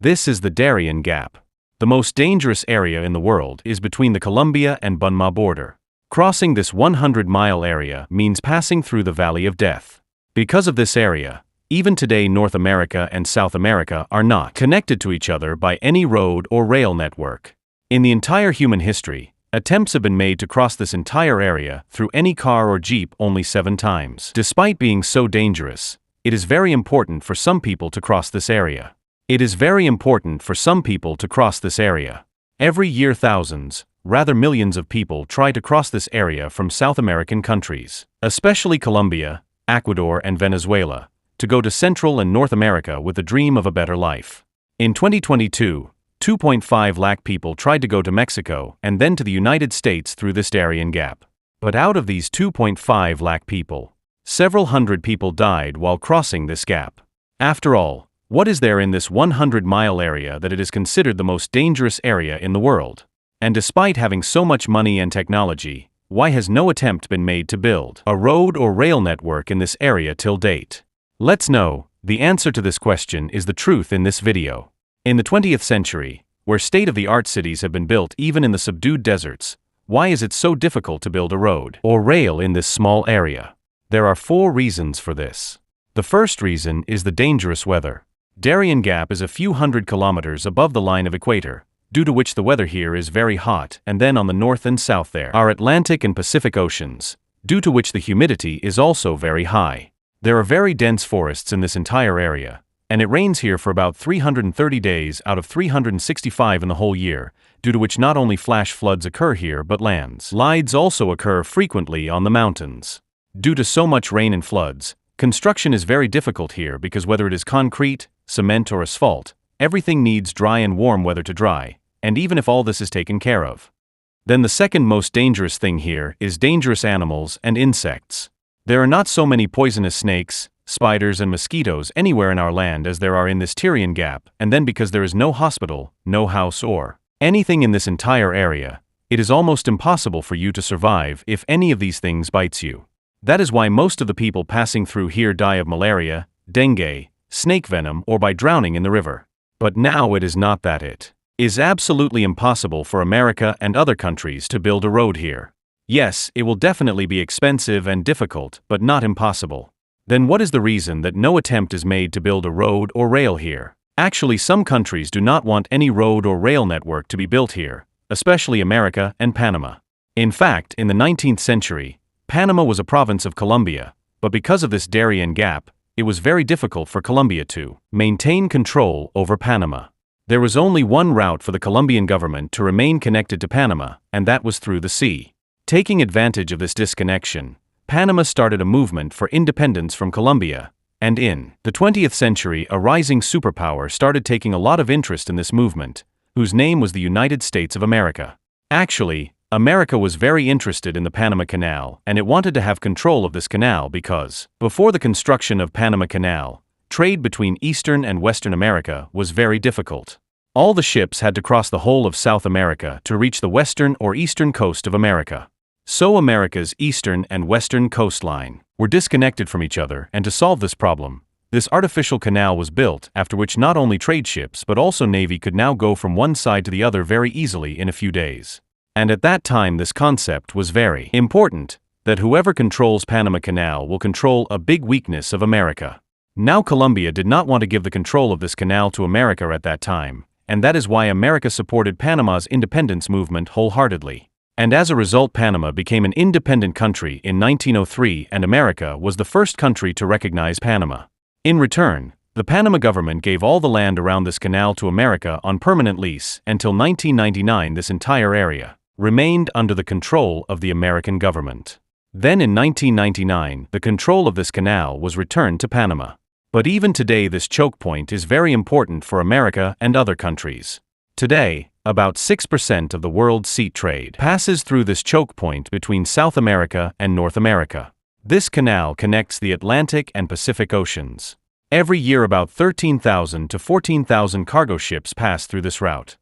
This is the Darien Gap. The most dangerous area in the world is between the Colombia and Burma border. Crossing this 100-mile area means passing through the Valley of Death. Because of this area, even today North America and South America are not connected to each other by any road or rail network. In the entire human history, attempts have been made to cross this entire area through any car or jeep only 7 times. Despite being so dangerous, it is very important for some people to cross this area. Every year thousands, rather millions of people try to cross this area from South American countries, especially Colombia, Ecuador and Venezuela, to go to Central and North America with the dream of a better life. In 2022, 2.5 lakh people tried to go to Mexico and then to the United States through this Darien Gap. But out of these 2.5 lakh people, several hundred people died while crossing this gap. After all, what is there in this 100-mile area that it is considered the most dangerous area in the world? And despite having so much money and technology, why has no attempt been made to build a road or rail network in this area till date? Let's know. The answer to this question is the truth in this video. In the 20th century, where state-of-the-art cities have been built even in the subdued deserts, why is it so difficult to build a road or rail in this small area? There are 4 reasons for this. The first reason is the dangerous weather. Darien Gap is a few hundred kilometers above the line of equator, due to which the weather here is very hot, and then on the north and south there are Atlantic and Pacific Oceans, due to which the humidity is also very high. There are very dense forests in this entire area, and it rains here for about 330 days out of 365 in the whole year, due to which not only flash floods occur here but landslides also occur frequently on the mountains. Due to so much rain and floods, construction is very difficult here because whether it is concrete, cement or asphalt, everything needs dry and warm weather to dry, and even if all this is taken care of. Then the second most dangerous thing here is dangerous animals and insects. There are not so many poisonous snakes, spiders and mosquitoes anywhere in our land as there are in this Darien Gap, and then because there is no hospital, no house or anything in this entire area, it is almost impossible for you to survive if any of these things bites you. That is why most of the people passing through here die of malaria, dengue, snake venom or by drowning in the river. But now it is not that it is absolutely impossible for America and other countries to build a road here. Yes, it will definitely be expensive and difficult, but not impossible. Then what is the reason that no attempt is made to build a road or rail here? Actually, some countries do not want any road or rail network to be built here, especially America and Panama. In fact, in the 19th century, Panama was a province of Colombia, but because of this Darien Gap, it was very difficult for Colombia to maintain control over Panama. There was only one route for the Colombian government to remain connected to Panama, and that was through the sea. Taking advantage of this disconnection, Panama started a movement for independence from Colombia, and in the 20th century a rising superpower started taking a lot of interest in this movement, whose name was the United States of America. Actually, America was very interested in the Panama Canal, and it wanted to have control of this canal because, before the construction of Panama Canal, trade between Eastern and Western America was very difficult. All the ships had to cross the whole of South America to reach the western or eastern coast of America. So America's eastern and western coastline were disconnected from each other, and to solve this problem, this artificial canal was built, after which not only trade ships but also navy could now go from one side to the other very easily in a few days. And at that time this concept was very important, that whoever controls Panama Canal will control a big weakness of America. Now Colombia did not want to give the control of this canal to America at that time, and that is why America supported Panama's independence movement wholeheartedly. And as a result Panama became an independent country in 1903, and America was the first country to recognize Panama. In return, the Panama government gave all the land around this canal to America on permanent lease. Until 1999 this entire area remained under the control of the American government. Then in 1999, the control of this canal was returned to Panama. But even today this choke point is very important for America and other countries. Today, about 6% of the world's sea trade passes through this choke point between South America and North America. This canal connects the Atlantic and Pacific Oceans. Every year about 13,000 to 14,000 cargo ships pass through this route.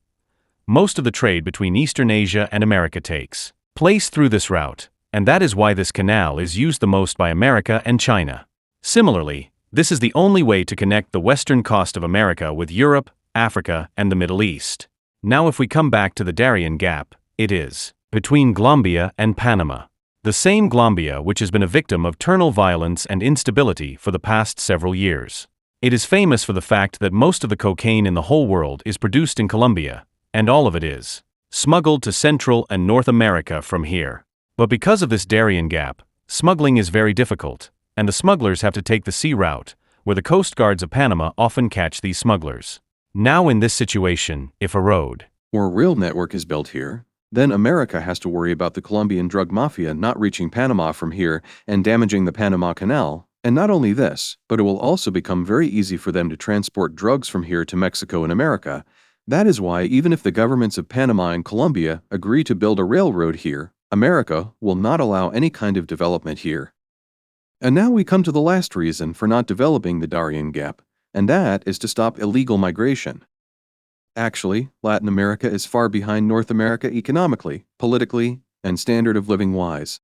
Most of the trade between Eastern Asia and America takes place through this route, and that is why this canal is used the most by America and China. Similarly, this is the only way to connect the western coast of America with Europe, Africa, and the Middle East. Now if we come back to the Darien Gap, it is between Colombia and Panama. The same Colombia which has been a victim of internal violence and instability for the past several years. It is famous for the fact that most of the cocaine in the whole world is produced in Colombia, and all of it is smuggled to Central and North America from here. But because of this Darien Gap, smuggling is very difficult, and the smugglers have to take the sea route, where the coast guards of Panama often catch these smugglers. Now in this situation, if a road or a rail network is built here, then America has to worry about the Colombian drug mafia not reaching Panama from here and damaging the Panama Canal. And not only this, but it will also become very easy for them to transport drugs from here to Mexico and America. That is why even if the governments of Panama and Colombia agree to build a railroad here, America will not allow any kind of development here. And now we come to the last reason for not developing the Darien Gap, and that is to stop illegal migration. Actually, Latin America is far behind North America economically, politically, and standard of living wise.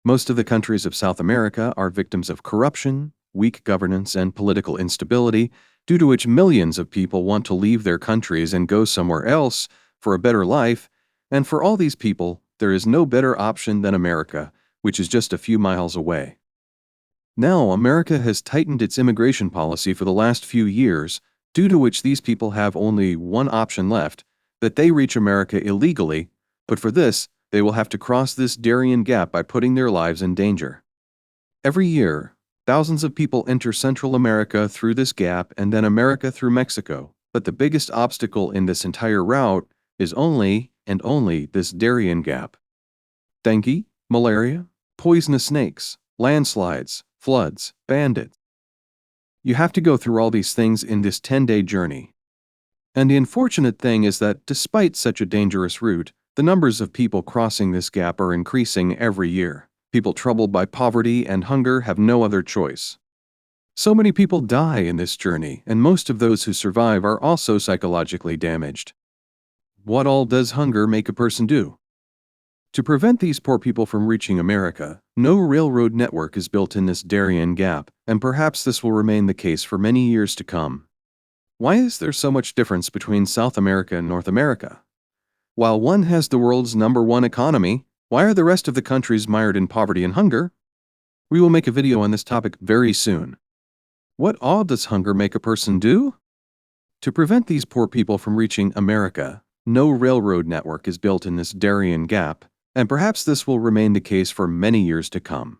Most of the countries of South America are victims of corruption, weak governance, and political instability, due to which millions of people want to leave their countries and go somewhere else for a better life, and for all these people, there is no better option than America, which is just a few miles away. Now, America has tightened its immigration policy for the last few years, due to which these people have only one option left, that they reach America illegally, but for this, they will have to cross this Darien Gap by putting their lives in danger. Every year, thousands of people enter Central America through this gap and then America through Mexico, but the biggest obstacle in this entire route is only and only this Darien Gap. Dengue, malaria, poisonous snakes, landslides, floods, bandits. You have to go through all these things in this 10-day journey. And the unfortunate thing is that despite such a dangerous route, the numbers of people crossing this gap are increasing every year. People troubled by poverty and hunger have no other choice. So many people die in this journey, and most of those who survive are also psychologically damaged. What all does hunger make a person do? To prevent these poor people from reaching America, no railroad network is built in this Darien Gap, and perhaps this will remain the case for many years to come. Why is there so much difference between South America and North America? While one has the world's #1 economy, why are the rest of the countries mired in poverty and hunger? We will make a video on this topic very soon. What all does hunger make a person do? To prevent these poor people from reaching America, no railroad network is built in this Darien Gap, and perhaps this will remain the case for many years to come.